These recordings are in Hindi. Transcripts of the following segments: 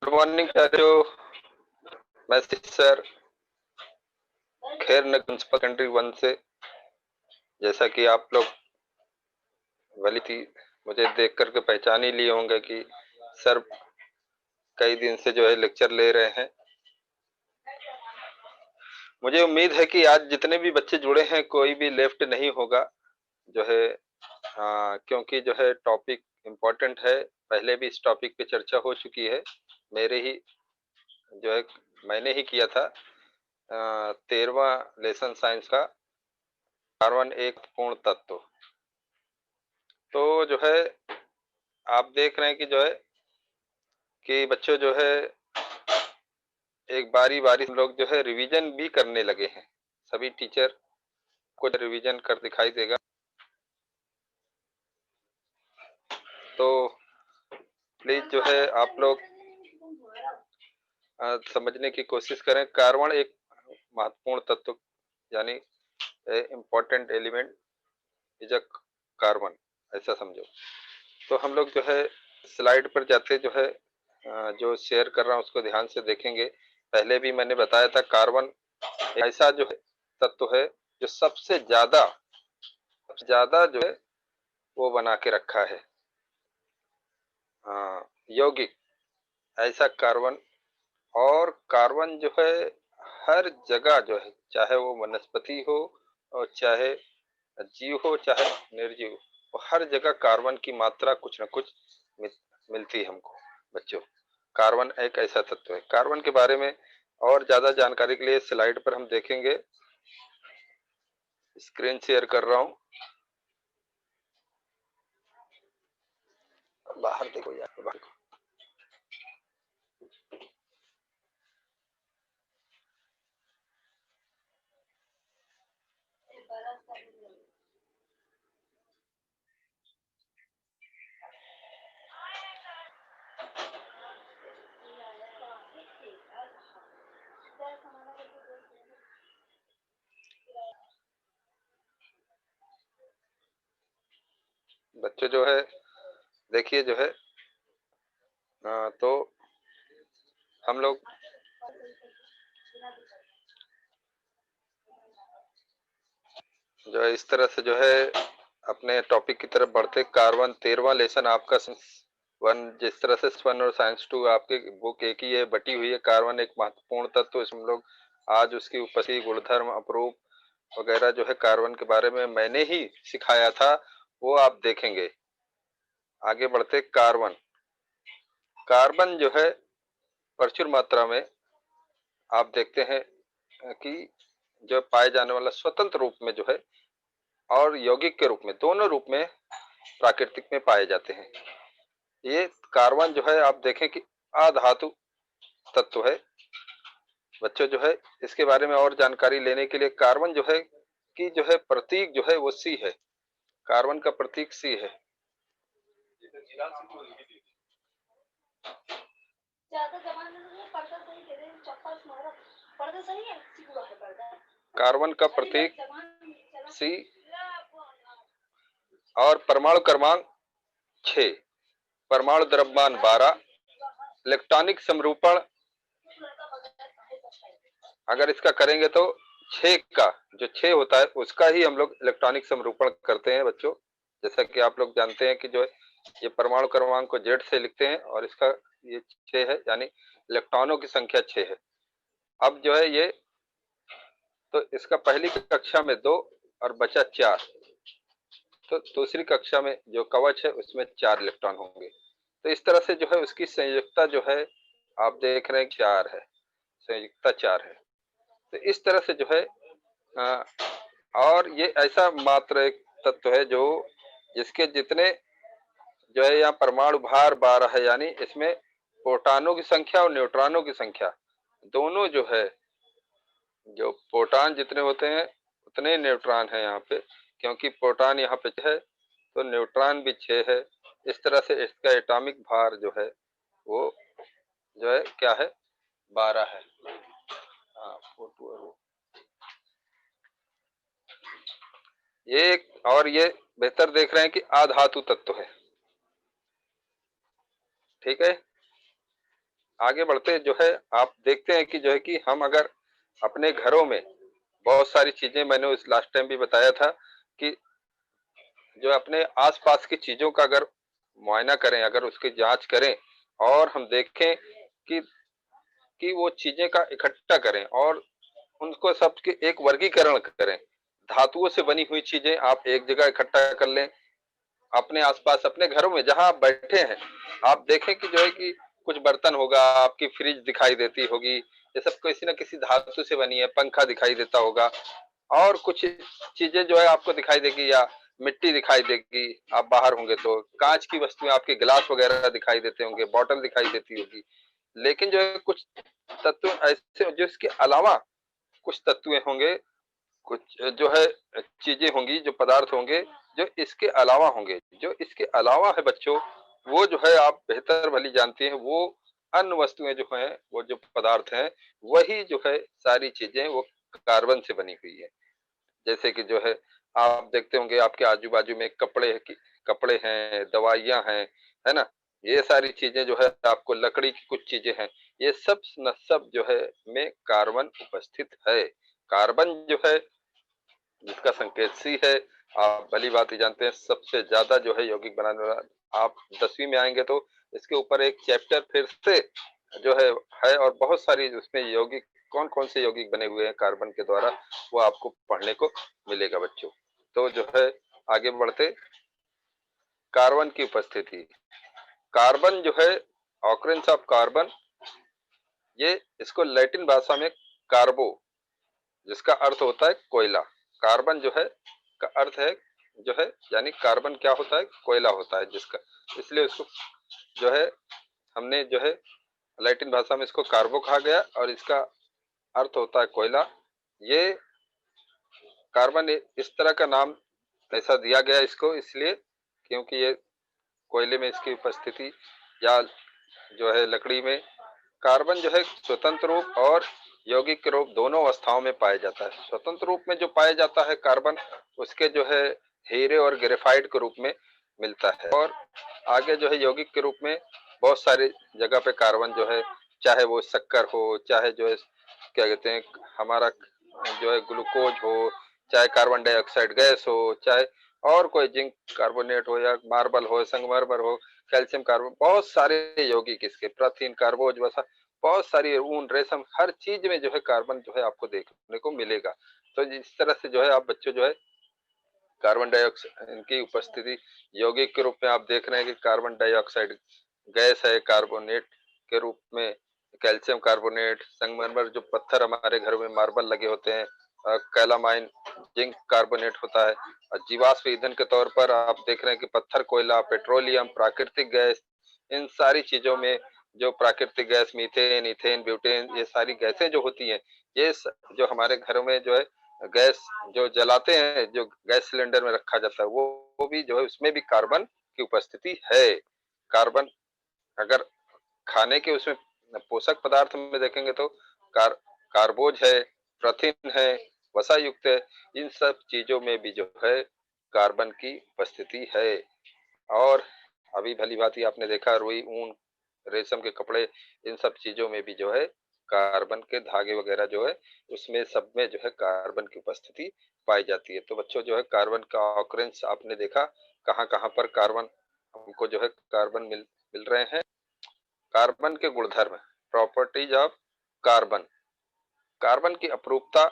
गुड मॉर्निंग जो मैं सर खैर नगंज कंट्री 1 से। जैसा कि आप लोग वाली थी मुझे देख करके पहचान ही लिए होंगे कि सर कई दिन से जो है लेक्चर ले रहे हैं। मुझे उम्मीद है कि आज जितने भी बच्चे जुड़े हैं कोई भी लेफ्ट नहीं होगा जो है। क्योंकि जो है टॉपिक इम्पोर्टेंट है। पहले भी इस टॉपिक पे चर्चा हो चुकी है। मेरे ही जो है मैंने ही किया था 13वां लेसन साइंस का कार्बन एक पूर्ण तत्व। तो जो है आप देख रहे हैं कि जो है कि बच्चों जो है एक बारी बारी हम लोग जो है रिवीजन भी करने लगे हैं। सभी टीचर को रिवीजन कर दिखाई देगा। तो प्लीज जो है आप लोग समझने की कोशिश करें। कार्बन एक महत्वपूर्ण तत्व यानी important element is a carbon, ऐसा समझो। तो हम लोग जो है स्लाइड पर जाते जो है जो शेयर कर रहा हूँ उसको ध्यान से देखेंगे। पहले भी मैंने बताया था कार्बन ऐसा जो है तत्व है जो सबसे ज्यादा जो है वो बना के रखा है यौगिक ऐसा कार्बन। और कार्बन जो है हर जगह जो है चाहे वो वनस्पति हो और चाहे जीव हो चाहे निर्जीव हो, हर जगह कार्बन की मात्रा कुछ न कुछ मिलती है हमको। बच्चों कार्बन एक ऐसा तत्व है। कार्बन के बारे में और ज्यादा जानकारी के लिए स्लाइड पर हम देखेंगे। स्क्रीन शेयर कर रहा हूँ, बाहर देखो यार बाहर देखो। बच्चों जो है देखिए जो है तो हम लोग जो है इस तरह से जो है अपने टॉपिक की तरफ बढ़ते। कार्बन 13वां लेसन आपका वन, जिस तरह से वन और साइंस 2 आपके बुक एक ही है, बटी हुई है। कार्बन एक महत्वपूर्ण तत्व। इसमें हम लोग आज उसकी उपस्थिति, गुणधर्म, अपरूप वगैरह जो है कार्बन के बारे में मैंने ही सिखाया था, वो आप देखेंगे। आगे बढ़ते। कार्बन कार्बन जो है प्रचुर मात्रा में आप देखते हैं कि जो पाए जाने वाला स्वतंत्र रूप में जो है और यौगिक के रूप में, दोनों रूप में प्राकृतिक में पाए जाते हैं। ये कार्बन जो है आप देखें कि अधातु तत्व है। बच्चों जो है इसके बारे में और जानकारी लेने के लिए कार्बन जो है कि जो है प्रतीक जो है वो सी है। कार्बन का प्रतीक सी है। कार्बन का प्रतीक सी और परमाणु क्रमांक 6, परमाणु द्रव्यमान 12, इलेक्ट्रॉनिक समरूपण अगर इसका करेंगे तो 6 का जो 6 होता है उसका ही हम लोग इलेक्ट्रॉनिक समरूपण करते हैं। बच्चों जैसा कि आप लोग जानते हैं कि जो ये परमाणु क्रमांक को जेड से लिखते हैं और इसका ये 6 है, यानी इलेक्ट्रॉनों की संख्या 6 है। अब जो है ये तो इसका पहली कक्षा में 2 और बचा 4, तो दूसरी कक्षा में जो कवच है उसमें 4 इलेक्ट्रॉन होंगे। तो इस तरह से जो है उसकी संयुक्ता जो है आप देख रहे हैं 4 है, संयुक्ता 4 है। तो इस तरह से जो है और ये ऐसा मात्र एक तत्व है जो जिसके जितने जो है यहाँ परमाणु भार 12 है, यानी इसमें प्रोटॉनों की संख्या और न्यूट्रॉनों की संख्या दोनों जो है, जो प्रोटॉन जितने होते हैं उतने न्यूट्रॉन है यहाँ पे। क्योंकि प्रोटॉन यहाँ पे है तो न्यूट्रॉन भी 6 है। इस तरह से इसका एटॉमिक भार जो है वो जो है क्या है, 12 है। ये और ये बेहतर देख रहे हैं कि अधातु तत्व है। ठीक है। आगे बढ़ते जो है आप देखते हैं कि जो है कि हम अगर अपने घरों में बहुत सारी चीजें, मैंने उस लास्ट टाइम भी बताया था कि जो अपने आसपास की चीजों का अगर मुआयना करें, अगर उसकी जांच करें और हम देखें कि वो चीजें का इकट्ठा करें और उनको सबके एक वर्गीकरण करें। धातुओं से बनी हुई चीजें आप एक जगह इकट्ठा कर लें, अपने आसपास अपने घरों में जहां आप बैठे हैं, आप देखें कि जो है कि कुछ बर्तन होगा, आपकी फ्रिज दिखाई देती होगी, ये सब किसी न किसी धातु से बनी है, पंखा दिखाई देता होगा और कुछ चीजें जो है आपको दिखाई देगी, या मिट्टी दिखाई देगी, आप बाहर होंगे तो कांच की वस्तुएं, आपके गिलास वगैरह दिखाई देते होंगे, बॉटल दिखाई देती होगी। लेकिन जो है कुछ तत्व ऐसे जो इसके अलावा कुछ तत्व होंगे, कुछ जो है चीजें होंगी, जो पदार्थ होंगे, जो इसके अलावा होंगे, जो इसके अलावा है बच्चों, वो जो है आप बेहतर भली जानते हैं, वो अन्य वस्तुएं जो हैं, वो जो पदार्थ हैं, वही जो है सारी चीजें वो कार्बन से बनी हुई है। जैसे कि जो है आप देखते होंगे आपके आजू बाजू में कपड़े हैं, दवाइयां हैं, है ना, ये सारी चीजें जो है, आपको लकड़ी की कुछ चीजें हैं, ये सब न सब जो है में कार्बन उपस्थित है। कार्बन जो है जिसका संकेत सी है, आप भली बात ही जानते हैं, सबसे ज्यादा जो है यौगिक बनाने वाला। आप 10वीं में आएंगे तो इसके ऊपर एक चैप्टर फिर से जो है और बहुत सारी उसमें यौगिक, कौन कौन से यौगिक बने हुए हैं कार्बन के द्वारा, वो आपको पढ़ने को मिलेगा बच्चों। तो जो है आगे बढ़ते, कार्बन की उपस्थिति, कार्बन जो है, ऑकरेंस ऑफ कार्बन, ये इसको लैटिन भाषा में कार्बो, जिसका अर्थ होता है कोयला। कार्बन जो है का अर्थ है जो है, यानी कार्बन क्या होता है, कोयला होता है जिसका, इसलिए उसको जो है हमने जो है लैटिन भाषा में इसको कार्बो कहा गया और इसका अर्थ होता है कोयला। ये कार्बन इस तरह का नाम ऐसा दिया गया इसको इसलिए क्योंकि ये कोयले में इसकी उपस्थिति, या जो है लकड़ी में, कार्बन जो है स्वतंत्र रूप और यौगिक रूप दोनों अवस्थाओं में पाया जाता है। स्वतंत्र रूप में जो पाया जाता है कार्बन, उसके जो है हीरे और ग्रेफाइट के रूप में मिलता है, और आगे जो है यौगिक के रूप में बहुत सारी जगह पे कार्बन जो है, चाहे वो शक्कर हो, चाहे जो है क्या कहते हैं हमारा जो है ग्लूकोज हो, चाहे कार्बन डाइऑक्साइड गैस हो, चाहे और कोई जिंक कार्बोनेट हो, या मार्बल हो, संगमरमर हो, कैल्शियम कार्बन, बहुत सारे यौगिक इसके, प्रथिन कार्बोज वसा, बहुत सारी ऊन रेशम, हर चीज में जो है कार्बन जो है आपको देखने को मिलेगा। तो इस तरह से जो है आप बच्चों जो है कार्बन डाइऑक्साइड इनकी उपस्थिति यौगिक के रूप में आप देख रहे हैं कि कार्बन डाइऑक्साइड गैस है, कार्बोनेट के रूप में कैल्शियम कार्बोनेट, संगमरमर जो पत्थर हमारे घर में मार्बल लगे होते हैं, कैलामाइन, जिंक कार्बोनेट होता है, और जीवाश्म ईंधन के तौर पर आप देख रहे हैं कि पत्थर, कोयला, पेट्रोलियम, प्राकृतिक गैस, इन सारी चीजों में जो प्राकृतिक गैस मीथेन, इथेन, ब्यूटेन, ये सारी गैसें जो होती हैं, ये जो हमारे घरों में जो है गैस जो जलाते हैं, जो गैस सिलेंडर में रखा जाता है, वो भी जो है उसमें भी कार्बन की उपस्थिति है। कार्बन अगर खाने के उसमें पोषक पदार्थ में देखेंगे तो कार कार्बोज है, प्रथिन है, वसा युक्त है, इन सब चीजों में भी जो है कार्बन की उपस्थिति है। और अभी भली भांति आपने देखा रुई, ऊन, रेशम के कपड़े, इन सब चीजों में भी जो है कार्बन के धागे वगैरह जो है उसमें सब में जो है कार्बन की उपस्थिति पाई जाती है। तो बच्चों जो है कार्बन का ऑकरेंस आपने देखा, कहाँ कहाँ पर कार्बन हमको जो है कार्बन मिल मिल रहे हैं। कार्बन के गुणधर्म, प्रॉपर्टीज ऑफ कार्बन, कार्बन की अपरूपता,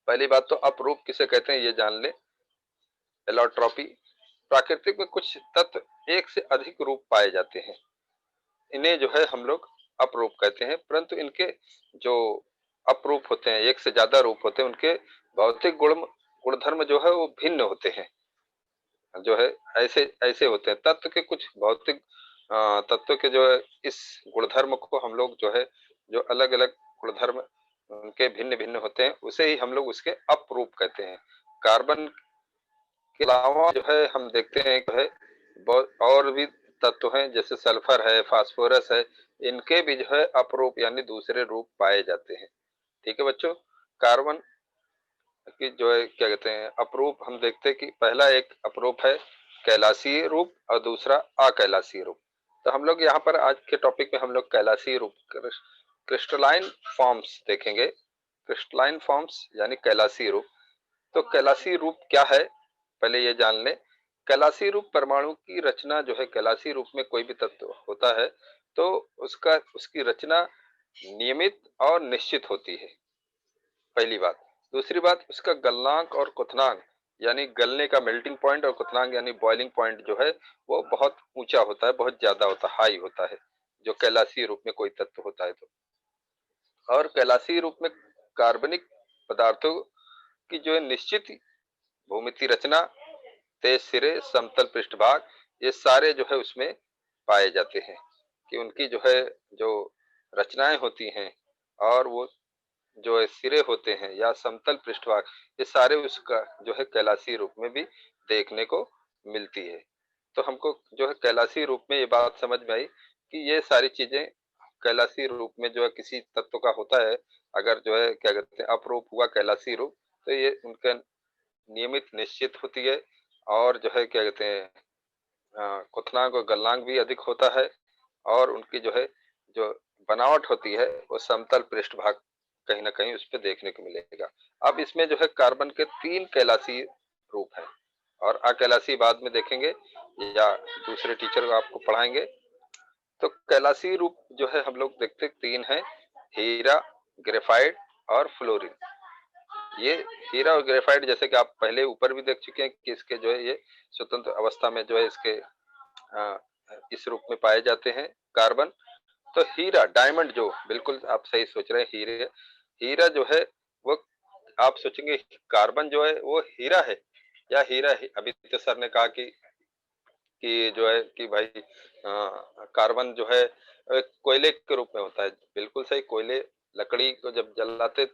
पहली बात तो अपरूप किसे कहते हैं ये जान ले। एलोट्रॉपी, प्राकृतिक में कुछ तत्व एक से अधिक रूप पाए जाते हैं, इन्हें जो है हम लोग अपरूप कहते हैं, परंतु इनके जो अपरूप होते हैं, एक से ज्यादा रूप होते हैं, उनके भौतिक गुणधर्म जो है वो भिन्न होते हैं, जो है ऐसे ऐसे होते हैं। तत्व के कुछ भौतिक तत्व के जो है इस गुणधर्म को हम लोग जो है, जो अलग अलग गुणधर्म उनके भिन्न भिन्न होते हैं, उसे ही हम लोग उसके अपरूप कहते हैं। कार्बन के अलावा जो है हम देखते हैं जो है बहुत और भी तत्व हैं, जैसे सल्फर है, फास्फोरस है, इनके भी जो है अपरूप यानी दूसरे रूप पाए जाते हैं। ठीक है बच्चों, कार्बन की जो है क्या कहते हैं अपरूप, हम देखते हैं कि पहला एक अपरूप है कैलाशीय रूप और दूसरा अकैलाशीय रूप। तो हम लोग यहाँ पर आज के टॉपिक में हम लोग कैलाशी रूप क्रिस्टलाइन फॉर्म्स देखेंगे। क्रिस्टलाइन फॉर्म्स यानी कैलाशी रूप। तो कैलाशी रूप क्या है, पहले ये जान लें। कैलाशी रूप परमाणु की रचना जो है, कैलाशी रूप में कोई भी तत्व होता है तो उसकी रचना नियमित और निश्चित होती है, पहली बात। दूसरी बात, उसका गलनांक और क्वथनांक यानी गलने का मेल्टिंग पॉइंट और क्वथनांक यानी बॉइलिंग पॉइंट जो है वो बहुत ऊंचा होता है, बहुत ज्यादा होता है, हाई होता है, जो कैलाशी रूप में कोई तत्व होता है तो। और कैलाशी रूप में कार्बनिक पदार्थों की जो है निश्चित भूमिति रचना, तेज सिरे, समतल पृष्ठभाग, ये सारे जो है उसमें पाए जाते हैं कि उनकी जो है जो रचनाएं होती हैं और वो जो है सिरे होते हैं या समतल पृष्ठभाग, ये सारे उसका जो है कैलाशी रूप में भी देखने को मिलती है। तो हमको जो है कैलाशी रूप में ये बात समझ में आई कि ये सारी चीजें कैलाशी रूप में जो है किसी तत्व का होता है, अगर जो है क्या कहते हैं अपरूप हुआ कैलाशी रूप, तो ये उनका नियमित निश्चित होती है और जो है क्या कहते हैं क्वथनांक और गलनांक भी अधिक होता है और उनकी जो है जो बनावट होती है वो समतल पृष्ठभाग कहीं ना कहीं उस पर देखने को मिलेगा। अब इसमें जो है कार्बन के 3 कैलाशी रूप हैं और अकैलाशी बाद में देखेंगे या दूसरे टीचर आपको पढ़ाएंगे। तो कैलाशी रूप जो है हम लोग देखते 3 हैं, हीरा, ग्रेफाइट और फ्लोरीन। ये हीरा और ग्रेफाइट जैसे कि आप पहले ऊपर भी देख चुके हैं कि इसके जो है ये स्वतंत्र अवस्था में जो है इसके आ, इस रूप में पाए जाते हैं कार्बन। तो हीरा, डायमंड, जो बिल्कुल आप सही सोच रहे हैं, हीरे, हीरा जो है वो आप सोचेंगे कार्बन जो है वो हीरा है या हीरा है। अभी तो सर ने कहा कि जो है कि भाई कार्बन जो है कोयले के रूप में होता है। बिल्कुल सही, कोयले लकड़ी को जब जलाते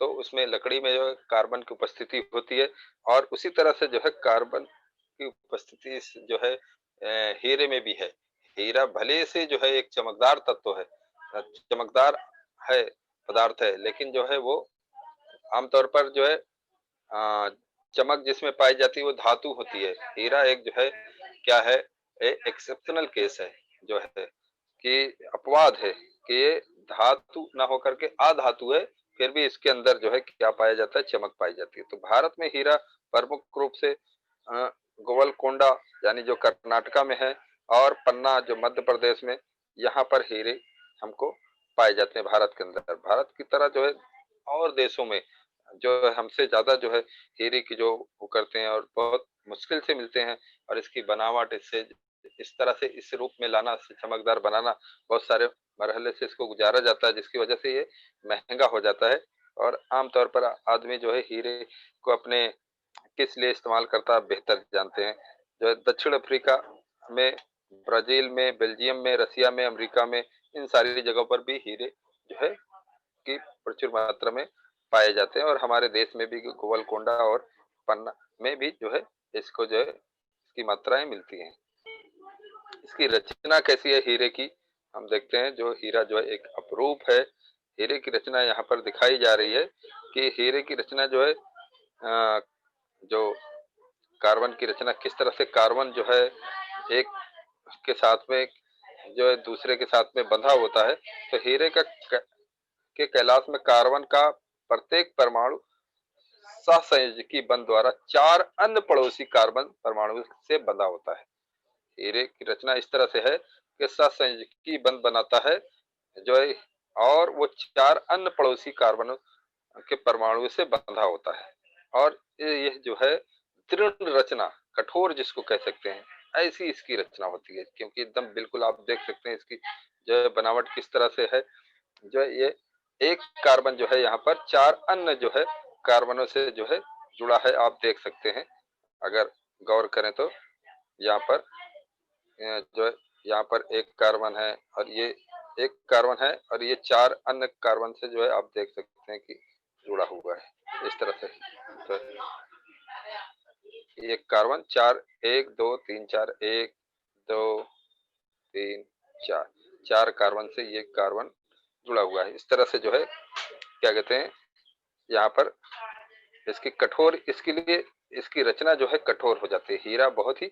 तो उसमें लकड़ी में जो है कार्बन की उपस्थिति होती है और उसी तरह से जो है कार्बन की उपस्थिति जो है हीरे में भी है। हीरा भले से जो है एक चमकदार तत्व है, चमकदार है, पदार्थ है, लेकिन जो है वो आमतौर पर जो है अ, चमक जिसमें पाई जाती है वो धातु होती है। हीरा एक जो है क्या है, एक्सेप्शनल केस है, जो है कि अपवाद है कि ये धातु ना होकर के अधातु है, फिर भी इसके अंदर जो है क्या पाया जाता है, चमक पाई जाती है। तो भारत में हीरा प्रमुख रूप से गोवलकोंडा यानी जो कर्नाटका में है और पन्ना जो मध्य प्रदेश में, यहाँ पर हीरे हमको पाए जाते हैं भारत के अंदर। भारत की तरह जो है और देशों में जो है हमसे ज्यादा जो है हीरे की जो वो करते हैं और बहुत मुश्किल से मिलते हैं और इसकी बनावट इससे इस तरह से इस रूप में लाना, चमकदार बनाना, बहुत सारे मरहले से इसको गुजारा जाता है जिसकी वजह से ये महंगा हो जाता है। और आमतौर पर आदमी जो है हीरे को अपने किस लिए इस्तेमाल करता है बेहतर जानते हैं। जो है दक्षिण अफ्रीका में, ब्राजील में, बेल्जियम में, रसिया में, अमेरिका में, इन सारी जगहों पर भी हीरे जो है की प्रचुर मात्रा में पाए जाते हैं और हमारे देश में भी गोवलकोंडा और पन्ना में भी जो है इसको जो है इसकी मात्राएं मिलती हैं। इसकी रचना कैसी है हीरे की, हम देखते हैं। जो हीरा जो है एक अपरूप है, हीरे की रचना यहाँ पर दिखाई जा रही है कि हीरे की रचना जो है जो कार्बन की रचना किस तरह से, कार्बन जो है एक के साथ में जो है दूसरे के साथ में बंधा होता है। तो हीरे के कैलाश में कार्बन का प्रत्येक परमाणु सहसंयोजकी बंध द्वारा 4 अन्य पड़ोसी कार्बन परमाणु से बंधा होता है। हीरे की रचना इस तरह से है कि सहसंयोजकी बंध बनाता है जो है और वो 4 अन्य पड़ोसी कार्बन के परमाणु से बंधा होता है। और ये जो है दृढ़ रचना, कठोर जिसको कह सकते हैं, ऐसी इसकी रचना होती है, क्योंकि एकदम बिल्कुल आप देख सकते हैं इसकी जो है बनावट किस तरह से है। जो है ये एक कार्बन जो है यहाँ पर 4 अन्य जो है कार्बनों से जो है जुड़ा है, आप देख सकते हैं अगर गौर करें तो। यहाँ पर जो है यहाँ पर एक कार्बन है और ये एक कार्बन है और ये 4 अन्य कार्बन से जो है आप देख सकते हैं कि जुड़ा हुआ है इस तरह से। तो एक कार्बन 4, 1 2 3 4, 1 2 3 4, 4 कार्बन से ये कार्बन जुड़ा हुआ है। इस तरह से जो है क्या कहते हैं यहाँ पर इसकी कठोर, इसके लिए इसकी रचना जो है कठोर हो जाती है। हीरा बहुत ही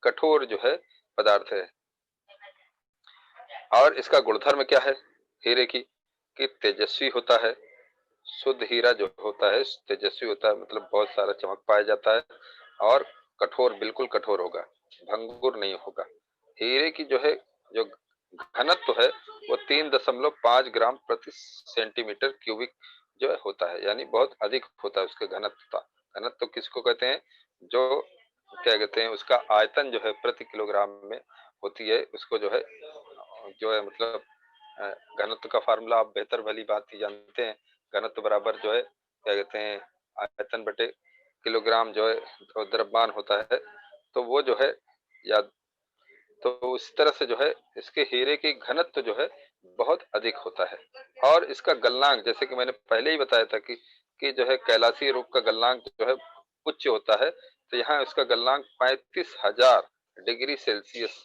कठोर जो है पदार्थ है। और इसका गुणधर्म क्या है हीरे की, कि तेजस्वी होता है। शुद्ध हीरा जो होता है तेजस्वी होता है, मतलब बहुत सारा चमक पाया जाता है, और कठोर, बिल्कुल कठोर होगा, भंगुर नहीं होगा। हीरे की जो है, जो घनत्व है वो 3.5 ग्राम प्रति सेंटीमीटर क्यूबिक जो है होता है, यानी बहुत अधिक होता है उसके घनत्व। घनत्व किसको कहते हैं, जो क्या कहते हैं, उसका आयतन जो है प्रति किलोग्राम में होती है, उसको जो है मतलब घनत्व का फार्मूला आप बेहतर भली बात ही जानते हैं। घनत्व बराबर जो है क्या कहते हैं, आयतन बटे किलोग्राम जो है द्रव्यमान होता है, तो वो जो है याद, तो उस तरह से जो है इसके हीरे की घनत्व जो है बहुत अधिक होता है। और इसका गलनांक, जैसे कि मैंने पहले ही बताया था कि जो है कैलाशी रूप का गलनांक जो है उच्च होता है, तो यहाँ इसका गलनांक 35,000 डिग्री सेल्सियस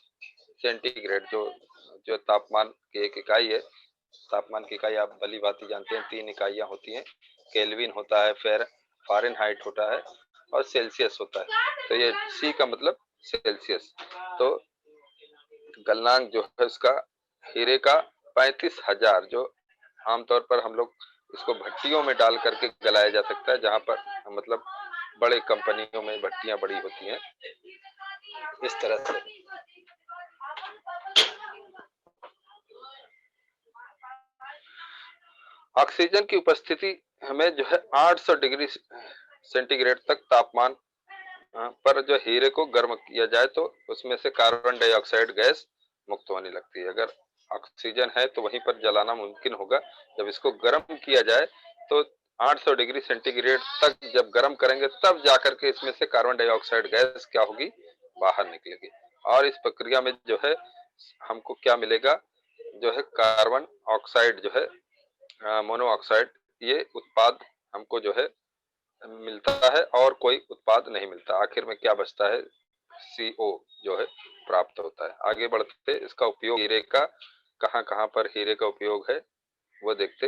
सेंटीग्रेड, जो जो तापमान की एक इकाई है। तापमान की इकाई आप भली भांति जानते हैं, 3 इकाइयां होती हैं, केल्विन होता है, फ़ारेनहाइट होता है, और सेल्सियस होता है। तो ये सी का मतलब सेल्सियस। तो गलनांक जो है उसका हीरे का 35,000, जो आमतौर पर हम लोग इसको भट्टियों में डाल करके गलाया जा सकता है, जहां पर मतलब बड़े कंपनियों में भट्टियां बड़ी होती हैं इस तरह से। ऑक्सीजन की उपस्थिति हमें जो है 800 डिग्री सेंटीग्रेड तक तापमान पर जो हीरे को गर्म किया जाए तो उसमें से कार्बन डाइऑक्साइड गैस मुक्त होने लगती है। अगर ऑक्सीजन है तो वहीं पर जलाना मुमकिन होगा। जब इसको गर्म किया जाए तो 800 डिग्री सेंटीग्रेड तक जब गर्म करेंगे तब जाकर के इसमें से कार्बन डाइऑक्साइड गैस क्या होगी, बाहर निकलेगी। और इस प्रक्रिया में जो है हमको क्या मिलेगा, जो है कार्बन ऑक्साइड जो है मोनोऑक्साइड, ये उत्पाद हमको जो है मिलता है, और कोई उत्पाद नहीं मिलता। आखिर में क्या बचता है, CO जो है प्राप्त होता है। आगे बढ़ते इसका उपयोग हीरे का कहाँ कहाँ पर हीरे का उपयोग है वो देखते।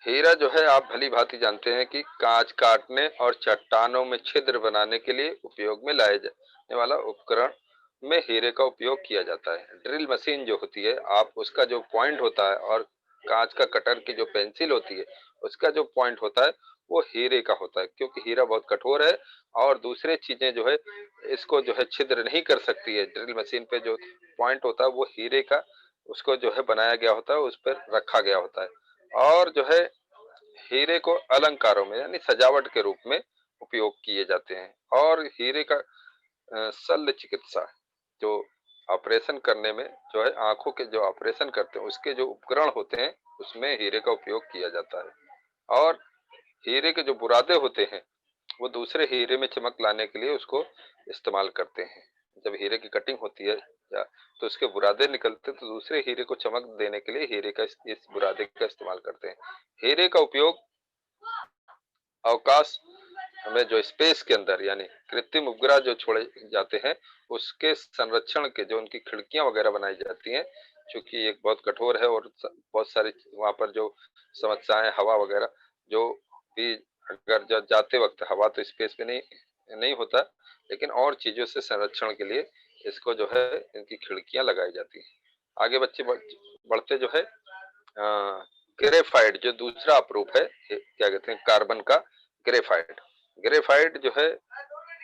हीरा जो है आप भली भांति जानते हैं कि कांच काटने और चट्टानों में छिद्र बनाने के लिए उपयोग में लाए जाने वाला उपकरण में हीरे का उपयोग किया जाता है। ड्रिल मशीन जो होती है, आप उसका जो पॉइंट होता है, और कांच का कटर की जो पेंसिल होती है उसका जो पॉइंट होता है वो हीरे का होता है, क्योंकि हीरा बहुत कठोर है और दूसरे चीजें जो है इसको जो है छिद्र नहीं कर सकती है। ड्रिल मशीन पे जो पॉइंट होता है वो हीरे का, उसको जो है बनाया गया होता है, उस पर रखा गया होता है। और जो है हीरे को अलंकारों में यानी सजावट के रूप में उपयोग किए जाते हैं। और हीरे का शल्य चिकित्सा, जो ऑपरेशन करने में जो है आंखों के जो ऑपरेशन करते हैं उसके जो उपकरण होते हैं उसमें हीरे का उपयोग किया जाता है। और हीरे के जो बुरादे होते हैं वो दूसरे हीरे में चमक लाने के लिए उसको इस्तेमाल करते हैं। जब हीरे की कटिंग होती है या तो उसके बुरादे निकलते, तो दूसरे हीरे को चमक देने के लिए हीरे का इस बुरादे का इस्तेमाल करते हैं। हीरे का उपयोग अवकाश में जो स्पेस के अंदर यानी कृत्रिम उपग्रह जो छोड़े जाते हैं उसके संरक्षण के, जो उनकी खिड़कियां वगैरह बनाई जाती हैं, क्योंकि एक बहुत कठोर है और बहुत सारी वहां पर जो समस्याएं, हवा वगैरह जो भी, अगर जाते वक्त हवा तो स्पेस में नहीं नहीं होता, लेकिन और चीजों से संरक्षण के लिए इसको जो है इनकी खिड़कियां लगाई जाती हैं। आगे बच्चे बढ़ते जो है ग्रेफाइट, जो दूसरा अपरूप है क्या कहते हैं कार्बन का, ग्रेफाइट। ग्रेफाइट जो है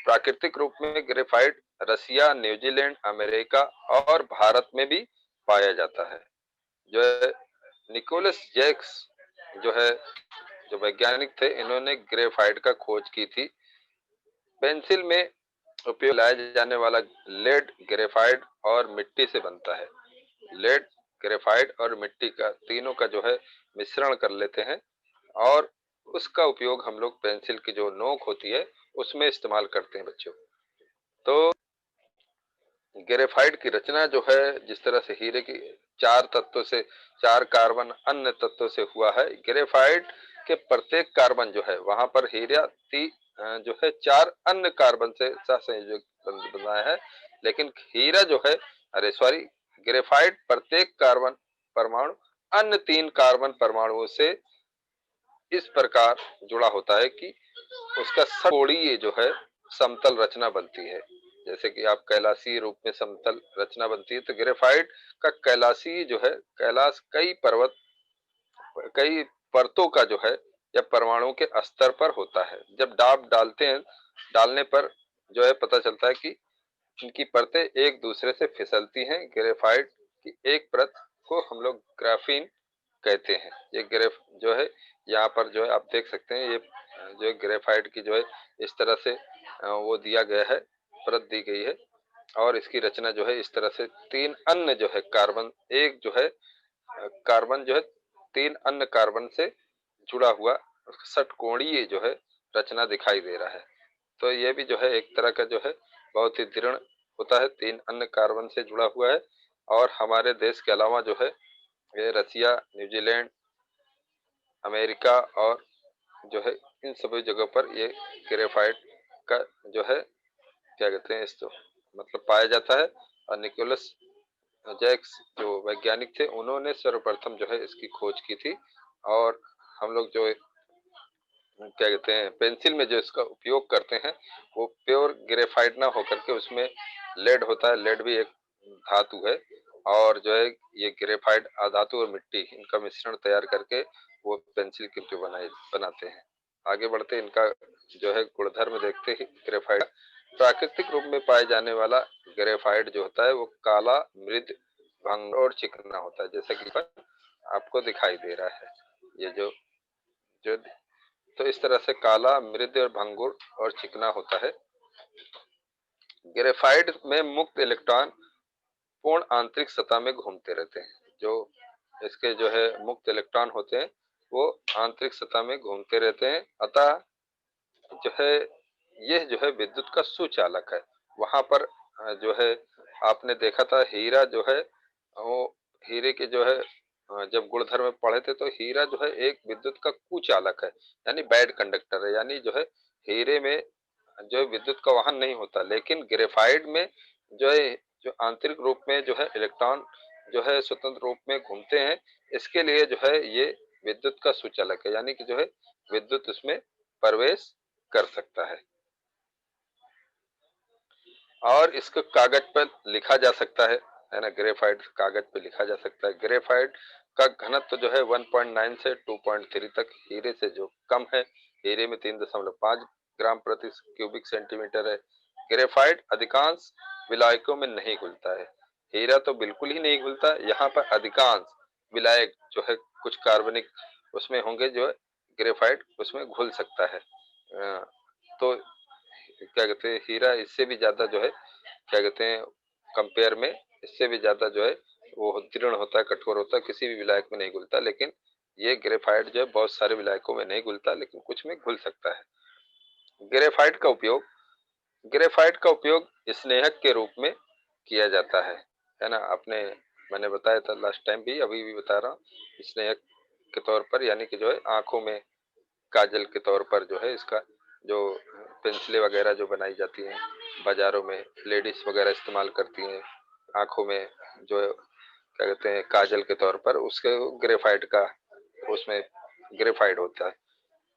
प्राकृतिक रूप में ग्रेफाइट रसिया, न्यूजीलैंड, अमेरिका और भारत में भी पाया जाता है। जो है निकोलस जैक्स जो है, जो वैज्ञानिक थे, इन्होंने ग्रेफाइट का खोज की थी। पेंसिल में उपयोग लाया जाने वाला लेड, ग्रेफाइट और मिट्टी से बनता है। लेड, ग्रेफाइट और मिट्टी का तीनों का जो है मिश्रण कर लेते हैं, और उसका उपयोग हम लोग पेंसिल की जो नोक होती है उसमें इस्तेमाल करते हैं बच्चों। तो ग्रेफाइट की रचना जो है, जिस तरह से हीरे की 4 तत्वों से, 4 कार्बन अन्य तत्वों से हुआ है, ग्रेफाइट के प्रत्येक कार्बन जो है वहां पर हीरा जो है 4 अन्य कार्बन से सहसंयोजक बना है। लेकिन हीरा जो है, अरे सॉरी, ग्रेफाइट प्रत्येक कार्बन परमाणु अन्य 3 कार्बन परमाणुओं से इस प्रकार जुड़ा होता है कि उसका सकोणीय जो है समतल रचना बनती है। जैसे कि आप कैलाशी रूप में समतल रचना बनती है, तो ग्रेफाइट का कैलाशी जो है, कैलाश कई पर्वत, कई परतों का जो है या परमाणु के स्तर पर होता है। जब डाब डालते हैं, डालने पर जो है पता चलता है कि इनकी परतें एक दूसरे से फिसलती हैं। ग्रेफाइट की एक परत को हम लोग ग्राफीन कहते हैं। ये ग्रेफ जो है, यहाँ पर जो है आप देख सकते हैं, ये जो है ग्रेफाइट की जो है इस तरह से वो दिया गया है, परत दी गई है। और इसकी रचना जो है इस तरह से, तीन अन्य जो है कार्बन, एक जो है कार्बन जो है तीन अन्य कार्बन से जुड़ा हुआ षटकोणीय जो है रचना दिखाई दे रहा है। तो ये भी जो है एक तरह का जो है बहुत ही दृढ़ होता है, तीन अन्य कार्बन से जुड़ा हुआ है। और हमारे देश के अलावा जो है ये रसिया, न्यूजीलैंड, अमेरिका और जो है इन सभी जगहों पर ये ग्रेफाइट का जो है क्या कहते हैं इसको, मतलब पाया जाता है। और निकोलस जैक्स जो वैज्ञानिक थे, उन्होंने सर्वप्रथम जो है इसकी खोज की थी। और हम लोग जो क्या कहते हैं पेंसिल में जो इसका उपयोग करते हैं, वो प्योर ग्रेफाइट ना होकर के उसमें लेड होता है। लेड भी एक धातु है। और जो है ये ग्रेफाइट अधातु और मिट्टी, इनका मिश्रण तैयार करके वो पेंसिल की जो बनाते हैं। आगे बढ़ते इनका जो है गुणधर्म देखते ही। ग्रेफाइट प्राकृतिक रूप में पाए जाने वाला ग्रेफाइट जो होता है वो काला, मृद, भंग और चिकना होता है, जैसा कि आपको दिखाई दे रहा है। ये जो जो तो इस तरह से काला, मृद और भंगुर और चिकना होता है। ग्रेफाइट में मुक्त इलेक्ट्रॉन पूर्ण आंतरिक सतह में घूमते रहते हैं। जो इसके जो है मुक्त इलेक्ट्रॉन होते हैं वो आंतरिक सतह में घूमते रहते हैं। अतः जो है यह जो है विद्युत का सुचालक है। वहां पर जो है आपने देखा था हीरा जो है, वो हीरे के जो है जब गुणधर्म में पढ़े थे, तो हीरा जो है एक विद्युत का कुचालक है, यानी बैड कंडक्टर है। यानी जो है हीरे में जो है विद्युत का वहन नहीं होता, लेकिन ग्रेफाइट में जो है जो आंतरिक रूप में जो है इलेक्ट्रॉन जो है स्वतंत्र रूप में घूमते हैं। इसके लिए जो है ये विद्युत का सुचालक है, यानी कि जो है विद्युत उसमें प्रवेश कर सकता है। और इसको कागज पर लिखा जा सकता है ना, ग्रेफाइट कागज पे लिखा जा सकता है। ग्रेफाइट का घनत्व जो है 1.9 से 2.3 तक हीरे से जो कम है। हीरे में 3.5 ग्राम प्रति क्यूबिक सेंटीमीटर है। ग्रेफाइट अधिकांश विलायकों में नहीं घुलता है। हीरा तो बिल्कुल ही नहीं घुलता। यहाँ पर अधिकांश विलायक जो है कुछ कार्बनिक उसमें होंगे, जो है ग्रेफाइट उसमें घुल सकता है। तो क्या कहते हैं हीरा इससे भी ज्यादा जो है क्या कहते हैं कंपेयर में, इससे भी ज्यादा जो है वो दृढ़ होता है, कठोर होता है, किसी भी विलायक में नहीं घुलता। लेकिन ये ग्रेफाइट जो है बहुत सारे विलायकों में नहीं घुलता, लेकिन कुछ में घुल सकता है। ग्रेफाइट का उपयोग, ग्रेफाइट का उपयोग स्नेहक के रूप में किया जाता है ना। आपने मैंने बताया था लास्ट टाइम भी, अभी भी बता रहा हूँ, स्नेहक के तौर पर, यानी कि जो है आंखों में काजल के तौर पर जो है इसका जो पेंसिलें वगैरह जो बनाई जाती हैं बाजारों में, लेडीज वगैरह इस्तेमाल करती हैं आंखों में, जो क्या कहते हैं काजल के तौर पर, उसके ग्रेफाइट का उसमें ग्रेफाइट होता है।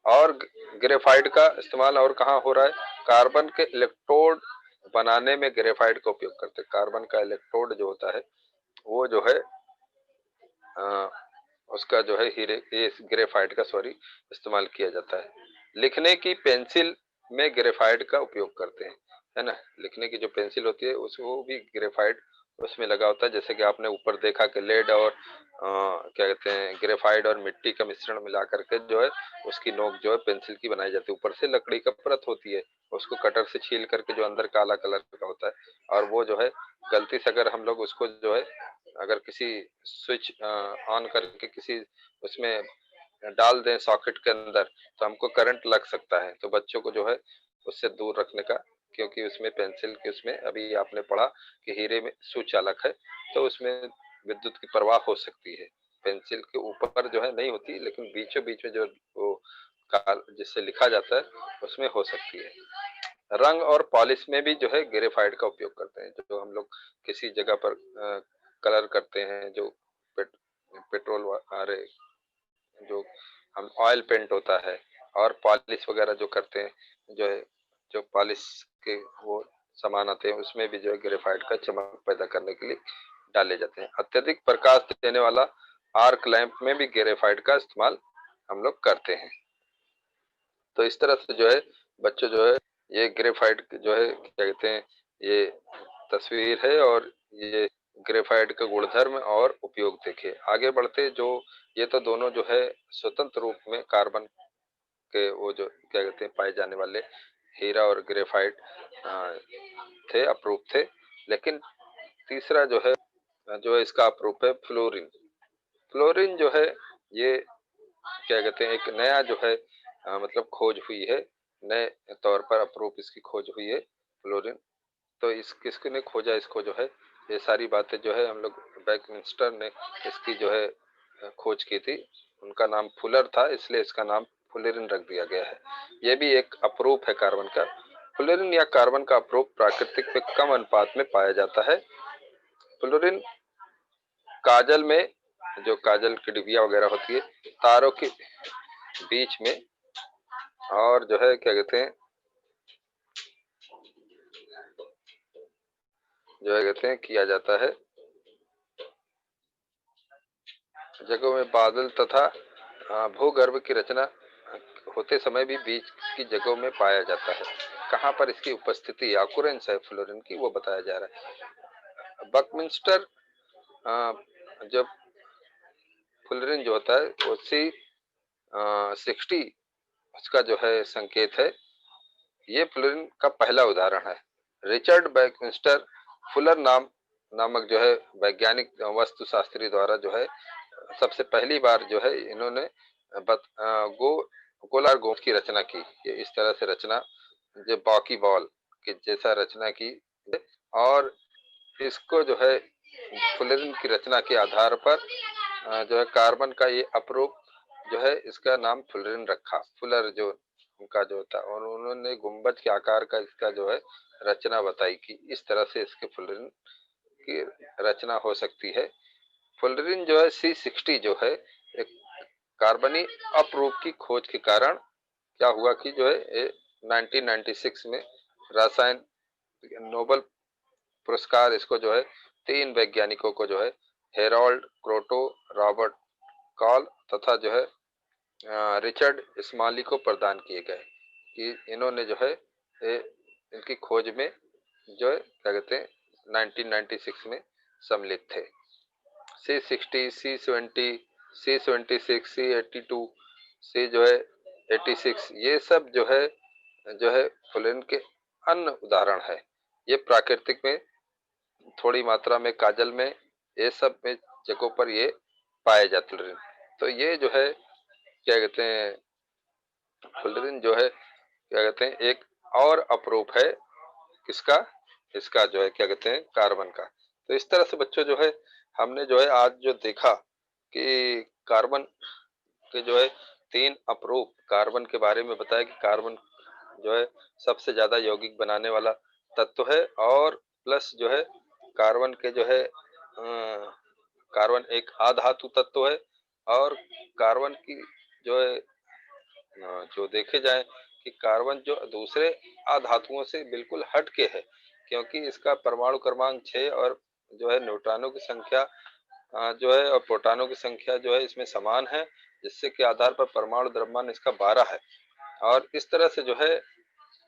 और ग्रेफाइट का इस्तेमाल और कहाँ हो रहा है, कार्बन के इलेक्ट्रोड बनाने में ग्रेफाइट का उपयोग करते हैं। कार्बन का इलेक्ट्रोड जो होता है वो जो है अ, उसका जो है हीरे ये ग्रेफाइट का सॉरी इस्तेमाल किया जाता है। लिखने की पेंसिल में ग्रेफाइट का उपयोग करते हैं, है ना। लिखने की जो पेंसिल होती है उस वो भी ग्रेफाइट उसमें लगा होता है। जैसे कि आपने ऊपर देखा कि लेड और क्या कहते हैं ग्रेफाइट और मिट्टी का मिश्रण मिला करके जो है उसकी नोक जो है पेंसिल की बनाई जाती है। ऊपर से लकड़ी का परत होती है, उसको कटर से छील करके जो अंदर काला कलर का होता है, और वो जो है गलती से अगर हम लोग उसको जो है अगर किसी स्विच ऑन करके किसी उसमें डाल दें सॉकेट के अंदर, तो हमको करंट लग सकता है। तो बच्चों को जो है उससे दूर रखने का, क्योंकि उसमें पेंसिल के उसमें अभी आपने पढ़ा कि हीरे में सुचालक है, तो उसमें विद्युत की प्रवाह हो सकती है। पेंसिल के ऊपर जो है नहीं होती, लेकिन बीचों बीच में जो वो जिससे लिखा जाता है उसमें हो सकती है। रंग और पॉलिश में भी जो है ग्रेफाइट का उपयोग करते हैं। जो हम लोग किसी जगह पर कलर करते हैं, जो पेट, पेट्रोल अरे जो हम ऑयल पेंट होता है, और पॉलिश वगैरह जो करते हैं, जो है जो पॉलिश के वो सामान आते हैं उसमें भी जो है ग्रेफाइट का चमक पैदा करने के लिए डाले जाते हैं। अत्यधिक प्रकाश देने वाला आर्क लैंप में भी ग्रेफाइट का इस्तेमाल हम लोग करते हैं। तो इस तरह से जो है बच्चों जो है ये ग्रेफाइट जो है क्या कहते हैं, ये तस्वीर है और ये ग्रेफाइट का गुणधर्म और उपयोग देखे। आगे बढ़ते जो ये तो दोनों जो है स्वतंत्र रूप में कार्बन के वो जो क्या कहते हैं पाए जाने वाले हीरा और ग्रेफाइट थे, अप्रूप थे। लेकिन तीसरा जो है इसका अप्रूप है फ्लोरीन। फ्लोरीन जो है ये क्या कहते हैं एक नया जो है मतलब खोज हुई है, नए तौर पर अप्रूप इसकी खोज हुई है फ्लोरीन। तो इस किसने खोजा इसको जो है, ये सारी बातें जो है हम लोग बैकमिंस्टर ने इसकी जो है खोज की थी। उनका नाम फुलर था इसलिए इसका नाम फ्लोरीन रख दिया गया है। ये भी एक अपरूप है कार्बन का। फ्लोरीन या कार्बन का अपरूप प्राकृतिक में कम अनुपात में पाया जाता है। फ्लोरीन काजल में, जो काजल की डिबिया वगैरह होती है, तारों के बीच में, और जो है क्या कहते हैं जो है कहते हैं किया जाता है जगहों में बादल तथा भूगर्भ की रचना होते समय भी बीच की जगहों में पाया जाता है। कहाँ पर इसकी उपस्थिति ऑकुरेंस है फ्लोरीन की वो बताया जा रहा है। बकमिंस्टर जब फ्लोरीन जो होता है वो C60 उसका जो है संकेत है। ये फ्लोरीन का पहला उदाहरण है। रिचर्ड बकमिंस्टर फुलर नामक जो है वैज्ञानिक वस्तु शास्त्री द्वारा जो है सबसे पहली बार जो है इन्होंने बत, गो गोलार गोंद की रचना की। ये इस तरह से रचना जो बाकी बॉल के जैसा रचना की, और इसको जो है फ्लोरीन की रचना के आधार पर जो है कार्बन का ये अपरूप जो है इसका नाम फ्लोरीन रखा। फुलर जो उनका जो था, और उन्होंने गुंबज के आकार का इसका जो है रचना बताई कि इस तरह से इसके फ्लोरीन की रचना हो सकती है। फ्लोरीन जो है C60 जो है एक कार्बनी अपरूप की खोज के कारण क्या हुआ कि जो है ये 1996 में रसायन नोबेल पुरस्कार इसको जो है 3 वैज्ञानिकों को जो है हेरोल्ड क्रोटो, रॉबर्ट कॉल तथा जो है रिचर्ड स्मॉली को प्रदान किए गए कि इन्होंने जो है ये इनकी खोज में जो है क्या कहते हैं 1996 में सम्मिलित थे। C60, C70, C26, C82, C जो है 86, ये सब जो है फ्लोरीन के अन्य उदाहरण है। ये प्राकृतिक में थोड़ी मात्रा में काजल में ये सब में जगहों पर ये पाए जाते हैं। तो ये जो है क्या कहते हैं फ्लोरीन जो है क्या कहते हैं एक और अपरूप है किसका, इसका जो है क्या कहते हैं कार्बन का। तो इस तरह से बच्चों जो है हमने जो है आज जो देखा कि कार्बन के जो है 3 अपरूप कार्बन के बारे में बताया कि कार्बन जो है सबसे ज्यादा यौगिक बनाने वाला तत्व है, और प्लस जो है कार्बन के जो है कार्बन एक अधातु तत्व है, और कार्बन की जो है जो देखे जाए कि कार्बन जो दूसरे अधातुओं से बिल्कुल हट के है, क्योंकि इसका परमाणु क्रमांक 6 और जो है न्यूट्रॉनों की संख्या जो है और प्रोटॉनों की संख्या जो है इसमें समान है, जिससे के आधार पर परमाणु द्रव्यमान इसका 12 है। और इस तरह से जो है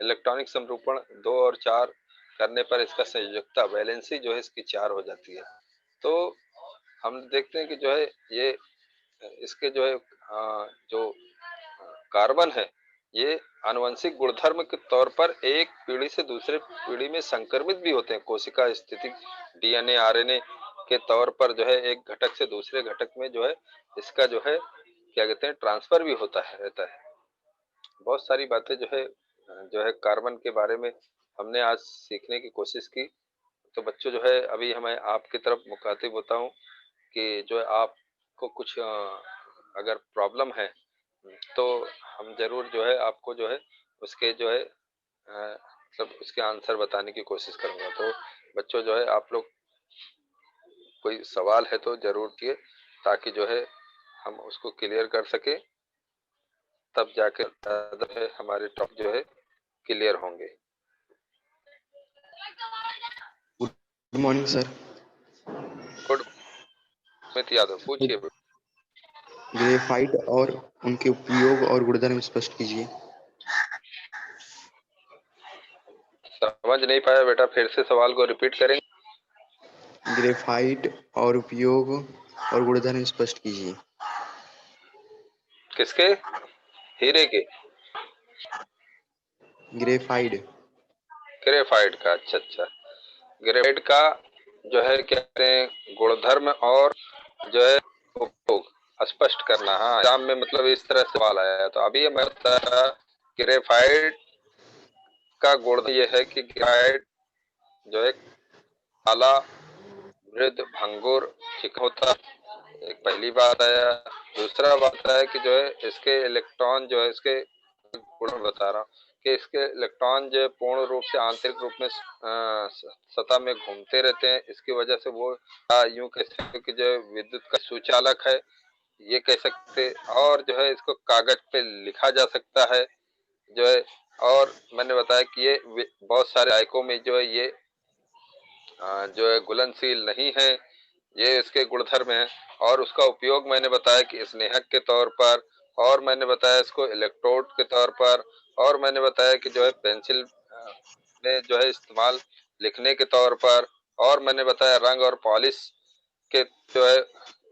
इलेक्ट्रॉनिक समरूपण 2 और 4 करने पर इसका संयोजकता वैलेंसी जो है इसकी 4 हो जाती है। तो हम देखते हैं कि जो है ये इसके जो है जो कार्बन है ये आनुवंशिक गुणधर्म के तौर पर एक पीढ़ी से दूसरे पीढ़ी में संक्रमित भी होते हैं। कोशिका स्थिति DNA RNA के तौर पर जो है एक घटक से दूसरे घटक में जो है इसका जो है क्या कहते हैं ट्रांसफर भी होता है रहता है। बहुत सारी बातें जो है कार्बन के बारे में हमने आज सीखने की कोशिश की। तो बच्चों जो है अभी हमें आपकी तरफ मुखातिब होता हूँ कि जो है आपको कुछ अगर प्रॉब्लम है तो हम जरूर जो है आपको जो है उसके जो है मतलब उसके आंसर बताने की कोशिश करूंगा। तो बच्चों जो है आप लोग कोई सवाल है तो जरूर किए, ताकि जो है हम उसको क्लियर कर सके, तब जाकर हमारे टॉपिक जो है क्लियर होंगे। Good morning sir. Good. Amit Yadav पूछिए। ग्रेफाइट और उनके उपयोग और गुणधर्म स्पष्ट कीजिए। समझ नहीं पाया बेटा, फिर से सवाल को रिपीट करेंगे। ग्रेफाइट और उपयोग और गुणधर्म स्पष्ट कीजिए। किसके? हीरे के? ग्रेफाइड। ग्रेफाइट का? अच्छा अच्छा। ग्रेफाइट का जो है क्या कहते हैं, गुणधर्म और जो है उपयोग स्पष्ट करना। हाँ, एग्जाम में मतलब इस तरह सवाल आया है। तो अभी मैं बता रहा, ग्रेफाइट का गुण ये है कि ग्रेफाइट जो है काला, मृद, भंगुर, चिकन होता है। एक पहली बात आया। दूसरा बात है कि जो है इसके इलेक्ट्रॉन जो है, इसके गुण बता रहा हूँ कि इसके इलेक्ट्रॉन जो है पूर्ण रूप से आंतरिक रूप में सतह में घूमते रहते हैं। इसकी वजह से वो यूं कह सकते कि जो विद्युत का सुचालक है, ये कह सकते। और जो है इसको कागज पे लिखा जा सकता है जो है। और मैंने बताया कि ये बहुत सारे आयकों में जो है ये जो है घुलनशील नहीं है। ये इसके गुणधर्म हैं। और उसका उपयोग मैंने बताया कि स्नेहक के तौर पर, और मैंने बताया इसको इलेक्ट्रोड के तौर पर, और मैंने बताया कि जो है पेंसिल में जो है इस्तेमाल लिखने के तौर पर, और मैंने बताया रंग और पॉलिश के जो है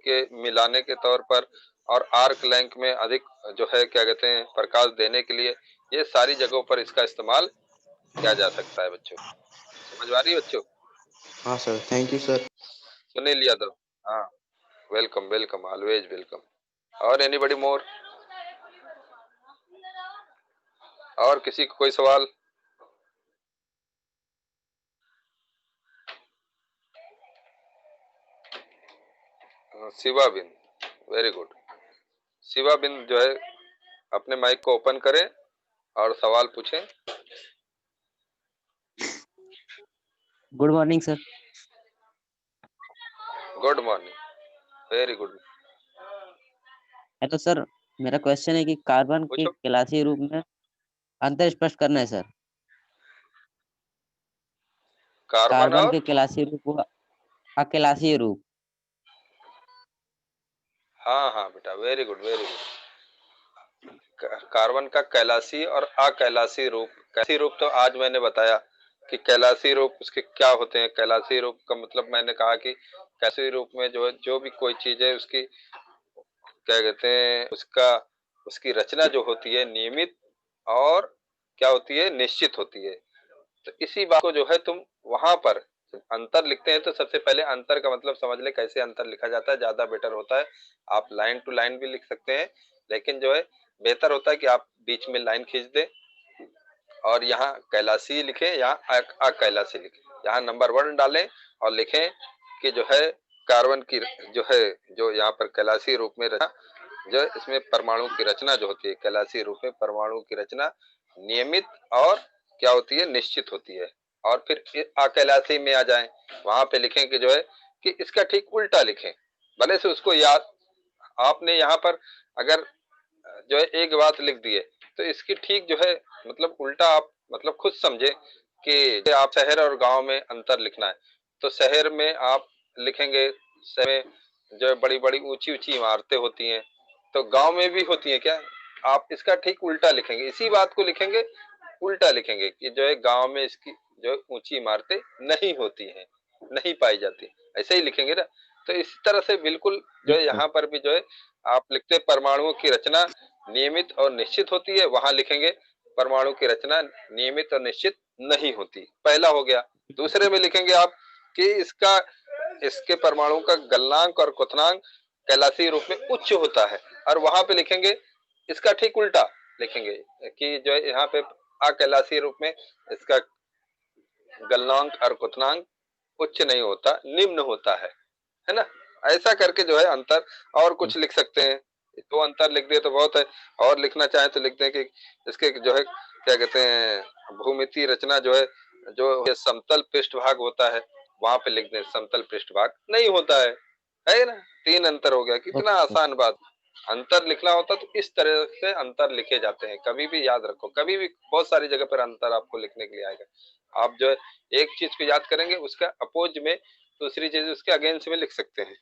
के मिलाने के तौर पर, और आर्क लैंप में अधिक जो है क्या कहते हैं प्रकाश देने के लिए। ये सारी जगहों पर इसका इस्तेमाल किया जा सकता है बच्चों। समझ आ रही है बच्चों? हाँ sir, thank you sir. Sunil Yadav. हाँ, वेलकम वेलकम, ऑलवेज वेलकम। और एनीबडी मोर? और किसी को कोई सवाल? शिवा बिन, वेरी गुड। शिवा बिन जो है अपने माइक को ओपन करें और सवाल पूछें। Good morning sir. Good morning, very good. तो सर मेरा क्वेश्चन है कि कार्बन के पूछो। कैलाशी रूप में अंतर स्पष्ट करना है सर। कार्बन कार्बन और? के कैलाशी रूप व अकेलाशी रूप। हाँ हाँ बेटा, very good very good. Carbon का कैलाशी और अकैलाशी रूप। कैलाशी रूप तो आज मैंने बताया कि कैलाशी रूप उसके क्या होते हैं। कैलाशी रूप का मतलब मैंने कहा कि कैलाशी रूप में जो है जो भी कोई चीज है उसकी क्या कहते हैं उसका उसकी रचना जो होती है नियमित और क्या होती है, निश्चित होती है। तो इसी बात को जो है तुम वहां पर अंतर लिखते हैं तो सबसे पहले अंतर का मतलब समझ ले कैसे अंतर लिखा जाता है, ज्यादा बेटर होता है। आप लाइन टू लाइन भी लिख सकते हैं, लेकिन जो है बेहतर होता है कि आप बीच में लाइन खींच दें और यहाँ कैलाशी लिखें, यहाँ अकैलाशी लिखें, यहाँ नंबर 1 डालें और लिखें कि जो है कार्बन की जो है जो यहाँ पर कैलाशी रूप में रचना, जो इसमें परमाणु की रचना जो होती है कैलाशी रूप में परमाणु की रचना नियमित और क्या होती है, निश्चित होती है। और फिर अकैलाशी में आ जाएं, वहां पे लिखें कि जो है कि इसका ठीक उल्टा लिखें। भले से उसको याद आपने यहाँ पर अगर जो है एक बात लिख दिए तो इसकी ठीक जो है मतलब उल्टा आप मतलब खुद समझे कि आप शहर और गांव में अंतर लिखना है तो शहर में आप लिखेंगे, शहर में जो है बड़ी बड़ी ऊंची ऊंची इमारतें होती हैं, तो गांव में भी होती हैं क्या? आप इसका ठीक उल्टा लिखेंगे, इसी बात को लिखेंगे, उल्टा लिखेंगे कि जो है गांव में इसकी जो ऊंची इमारतें नहीं होती हैं, नहीं पाई जाती, ऐसे ही लिखेंगे ना। तो इसी तरह से बिल्कुल जो है यहाँ पर भी जो है आप लिखते परमाणुओं की रचना नियमित और निश्चित होती है, वहां लिखेंगे परमाणु की रचना नियमित और निश्चित नहीं होती। पहला हो गया। दूसरे में लिखेंगे आप कि इसका इसके परमाणु का गलनांक और क्वथनांक कैलाशी रूप में उच्च होता है, और वहां पे लिखेंगे इसका ठीक उल्टा लिखेंगे कि जो है यहाँ पे अकैलाशी रूप में इसका गलनांक और क्वथनांक उच्च नहीं होता, निम्न होता है ना। ऐसा करके जो है अंतर और कुछ लिख सकते हैं। दो अंतर लिख दिए तो बहुत है, और लिखना चाहे तो लिखते हैं कि इसके जो है क्या कहते हैं भूमिति रचना जो है जो ये समतल पृष्ठभाग होता है, वहां पे लिख दें समतल पृष्ठभाग नहीं होता है ना। 3 अंतर हो गया, कितना ओके। आसान बात। अंतर लिखना होता तो इस तरह से अंतर लिखे जाते हैं। कभी भी याद रखो, कभी भी बहुत सारी जगह पर अंतर आपको लिखने के लिए आएगा। आप जो है एक चीज को याद करेंगे, उसका अपोज में दूसरी चीज उसके अगेंस्ट में लिख सकते हैं,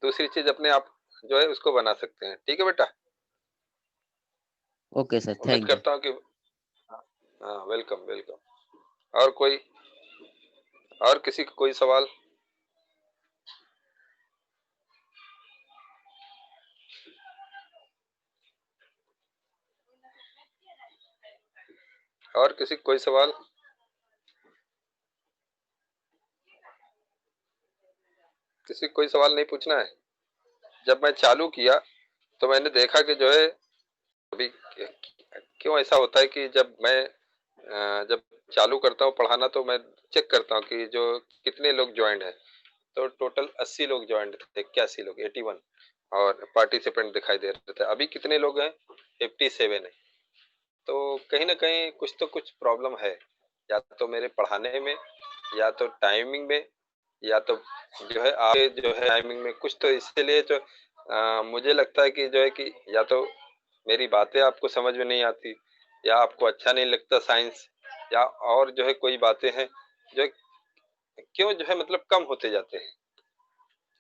दूसरी चीज अपने आप जो है उसको बना सकते हैं। ठीक है बेटा, ओके सर, उम्मीद थैंक यू। करता हूँ कि हाँ, वेलकम वेलकम। और कोई, और किसी का कोई सवाल? और किसी का कोई सवाल? किसी को कोई सवाल नहीं पूछना है? जब मैं चालू किया तो मैंने देखा कि जो है अभी क्यों ऐसा होता है कि जब मैं जब चालू करता हूँ पढ़ाना तो मैं चेक करता हूँ कि जो कितने लोग ज्वाइंट हैं। तो टोटल 80 लोग ज्वाइंट थे, 81 लोग, 81, और पार्टिसिपेंट दिखाई दे रहे थे। अभी कितने लोग हैं? 57 है। तो कहीं ना कहीं कुछ प्रॉब्लम है, या तो मेरे पढ़ाने में, या तो टाइमिंग में, या तो जो है आपके जो है टाइमिंग में कुछ, तो इसलिए जो मुझे लगता है कि जो है कि या तो मेरी बातें आपको समझ में नहीं आती, या आपको अच्छा नहीं लगता साइंस, या और जो है कोई बातें हैं जो है, क्यों जो है मतलब कम होते जाते हैं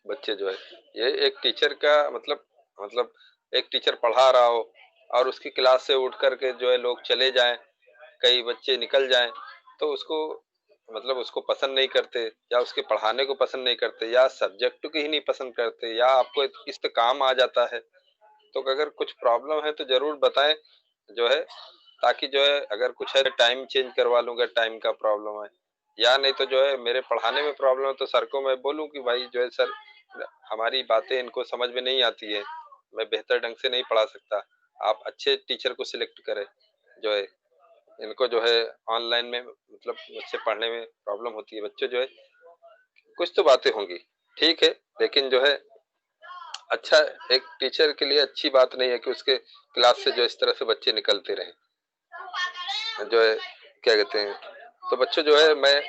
बच्चे जो है। ये एक टीचर का मतलब एक टीचर पढ़ा रहा हो और उसकी क्लास से उठ करके जो है लोग चले जाएं, कई बच्चे निकल जाएं, तो उसको मतलब उसको पसंद नहीं करते, या उसके पढ़ाने को पसंद नहीं करते, या सब्जेक्ट को ही नहीं पसंद करते, या आपको इस पे काम आ जाता है। तो अगर कुछ प्रॉब्लम है तो जरूर बताएं जो है, ताकि जो है अगर कुछ है टाइम चेंज करवा लूंगा, टाइम का प्रॉब्लम है, या नहीं तो जो है मेरे पढ़ाने में प्रॉब्लम है तो सर को मैं बोलूं कि भाई जो है सर, हमारी बातें इनको समझ में नहीं आती है, मैं बेहतर ढंग से नहीं पढ़ा सकता, आप अच्छे टीचर को सिलेक्ट करें जो है। इनको जो है ऑनलाइन में मतलब मुझसे पढ़ने में प्रॉब्लम होती है, बच्चों जो है कुछ तो बातें होंगी, ठीक है, लेकिन जो है अच्छा, एक टीचर के लिए अच्छी बात नहीं है कि उसके क्लास से जो इस तरह से बच्चे निकलते रहे जो है, क्या कहते हैं। तो बच्चों जो है मैं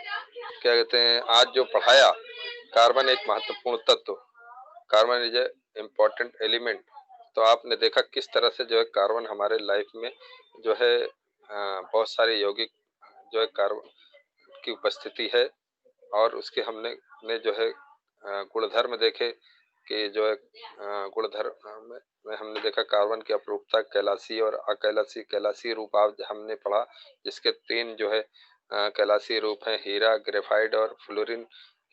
क्या कहते हैं आज जो पढ़ाया, कार्बन एक महत्वपूर्ण तत्व, carbon is a important element. तो आपने देखा किस तरह से जो है कार्बन हमारे लाइफ में जो है बहुत सारे यौगिक जो है कार्बन की उपस्थिति है, और उसके हमने ने जो है गुणधर्म देखे कि जो है गुणधर्म में हमने देखा कार्बन की अपरूपता, कैलाशी और अकैलाशी। कैलाशी रूप आप हमने पढ़ा, जिसके तीन जो है कैलाशी रूप हैं, हीरा, ग्रेफाइट और फ्लोरीन।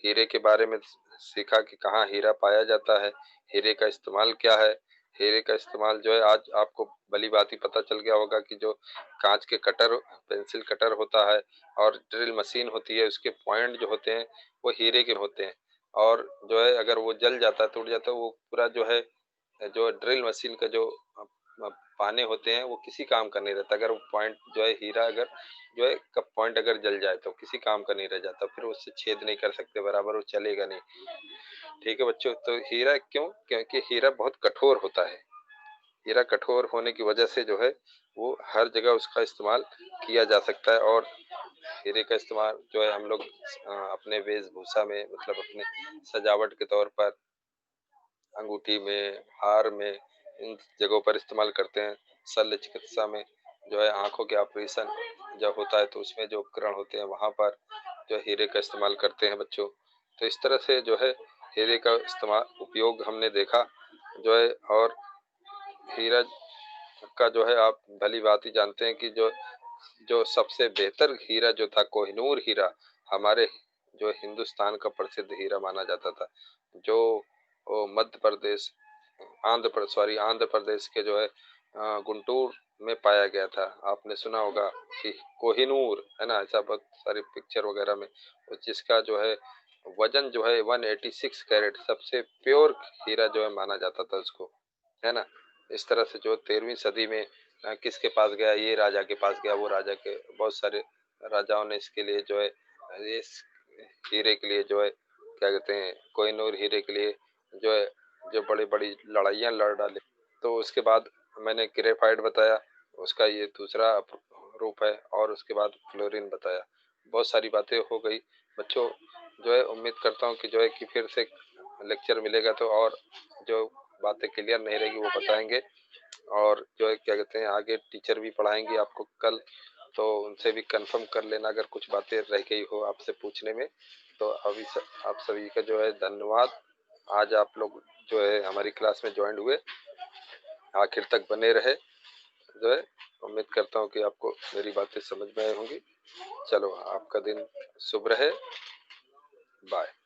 हीरे के बारे में सीखा कि कहाँ हीरा पाया जाता है, हीरे का इस्तेमाल क्या है। हीरे का इस्तेमाल जो है आज आपको भली बात ही पता चल गया होगा कि जो कांच के कटर, पेंसिल कटर होता है, और ड्रिल मशीन होती है, उसके पॉइंट जो होते हैं वो हीरे के होते हैं। और जो है अगर वो जल जाता है, टूट जाता है, वो पूरा जो है जो ड्रिल मशीन का जो पाने होते हैं वो किसी काम का नहीं रहता। अगर वो पॉइंट जो है हीरा अगर जो है कब पॉइंट अगर जल जाए तो किसी काम का नहीं रह जाता, फिर उससे छेद नहीं कर सकते बराबर, वो चलेगा नहीं। ठीक है बच्चों, तो हीरा क्यों? क्योंकि हीरा बहुत कठोर होता है। हीरा कठोर होने की वजह से जो है वो हर जगह उसका इस्तेमाल किया जा सकता है। और हीरे का इस्तेमाल जो है हम लोग अपने वेशभूषा में मतलब अपने सजावट के तौर पर अंगूठी में, हार में, इन जगहों पर इस्तेमाल करते हैं। शल्य चिकित्सा में जो है आंखों के ऑपरेशन जब होता है तो उसमें जो उपकरण होते हैं वहां पर जो हीरे का इस्तेमाल करते हैं बच्चों। तो इस तरह से जो है हीरे का इस्तेमाल उपयोग हमने देखा जो है। और हीरा का जो है आप भली बात ही जानते हैं कि जो जो सबसे बेहतर हीरा जो था कोहिनूर हीरा, हमारे जो हिंदुस्तान का प्रसिद्ध हीरा माना जाता था, जो मध्य प्रदेश, आंध्र प्रदेश के जो है गुंटूर में पाया गया था। आपने सुना होगा कि कोहिनूर है ना, ऐसा बहुत सारी पिक्चर वगैरह में, जिसका जो है वजन जो है 186 कैरेट, सबसे प्योर हीरा जो है माना जाता था उसको, है ना। इस तरह से जो 13वीं सदी में किसके पास गया, ये राजा के पास गया, वो राजा के, बहुत सारे राजाओं ने इसके लिए जो है इस हीरे के लिए जो है क्या कहते हैं कोहिनूर हीरे के लिए जो है जो बड़ी बड़ी लड़ाइयाँ लड़ डाले। तो उसके बाद मैंने ग्रेफाइट बताया, उसका ये दूसरा रूप है, और उसके बाद फ्लोरीन बताया। बहुत सारी बातें हो गई बच्चों। जो है उम्मीद करता हूँ कि जो है कि फिर से लेक्चर मिलेगा तो और जो बातें क्लियर नहीं रहेगी वो बताएंगे, और जो है क्या कहते हैं आगे टीचर भी पढ़ाएंगे आपको कल। तो उनसे भी कंफर्म कर लेना अगर कुछ बातें रह गई हो आपसे पूछने में। तो अभी आप सभी का जो है धन्यवाद। आज आप लोग जो है हमारी क्लास में ज्वाइन हुए, आखिर तक बने रहे। जो है उम्मीद करता हूँ कि आपको मेरी बातें समझ में आई होंगी। चलो, आपका दिन शुभ रहे। बाय।